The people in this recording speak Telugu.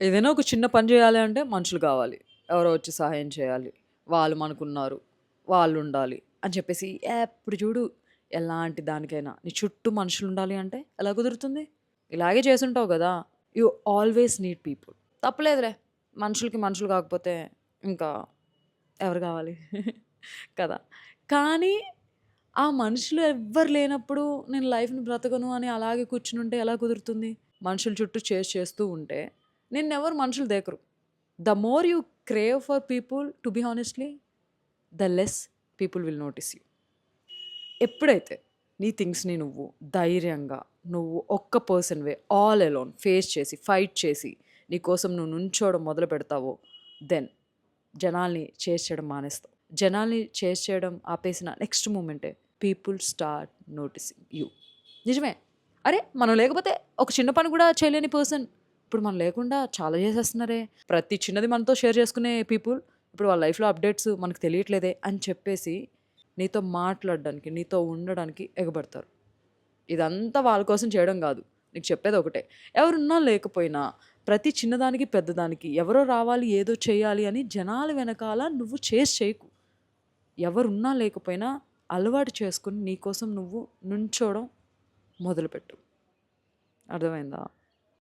ఏదైనా ఒక చిన్న పని చేయాలి అంటే మనుషులు కావాలి. ఎవరో వచ్చి సహాయం చేయాలి. వాళ్ళు మనకున్నారు. వాళ్ళుండాలి అని చెప్పేసి ఎప్పుడు చూడు ఎలాంటి దానికైనా నీ చుట్టూ మనుషులుండాలి అంటే ఎలా కుదురుతుంది? ఇలాగే చేసుంటావు గదా! You always need people. తప్పులేదులే. మనుషులకి మనుషులు కాకపోతే ఇంకా ఎవరు కావాలి? కదా! కానీ ఆ మనుషులు ఎవ్వరు లేనప్పుడు నేను లైఫ్‌ని బ్రతకను అని అలాగే కూర్చునుంటే ఎలా కుదురుతుంది? మనుషుల చుట్టూ చేస్తూ ఉంటే నిన్నెవరు మనుషులు దేకరు. The more you crave for people to be honestly the less people will notice you. ఎప్పుడైతే నీ థింగ్స్‌ని నువ్వు ధైర్యంగా నువ్వు ఒక్క పర్సన్‌వే ఆల్ అలోన్ ఫేస్ చేసి, ఫైట్ చేసి, నీ కోసం నువ్వు నుంచోవడం మొదలు పెడతావో దెన్ జనాల్ని చేజ్ చేయడం మానేస్తావు. జనాల్ని చేజ్ చేయడం ఆపేసిన నెక్స్ట్ మూమెంటే పీపుల్ స్టార్ట్ నోటీసింగ్ యూ. నిజమే. అరే! మనం లేకపోతే ఒక చిన్న పని కూడా చేయలేని పర్సన్ ఇప్పుడు మనం లేకుండా చాలా చేసేస్తున్నారే. ప్రతి చిన్నది మనతో షేర్ చేసుకునే పీపుల్ ఇప్పుడు వాళ్ళ లైఫ్‌లో అప్డేట్స్ మనకు తెలియట్లేదే అని చెప్పేసి నీతో మాట్లాడడానికి, నీతో ఉండడానికి ఎగబడతారు. ఇదంతా వాళ్ళ కోసం చేయడం గాదు. నీకు చెప్పేదొకటే. ఎవరున్నా లేకపోయినా ప్రతి చిన్నదానికి, పెద్దదానికి ఎవరో రావాలి, ఏదో చేయాలి అని జనాల వెనకాల నువ్వు చేసి చేయకు. ఎవరున్నా లేకపోయినా అలవాటు చేసుకొని నీ కోసం నువ్వు నుంచోవడం మొదలుపెట్టు. అర్థమైందా?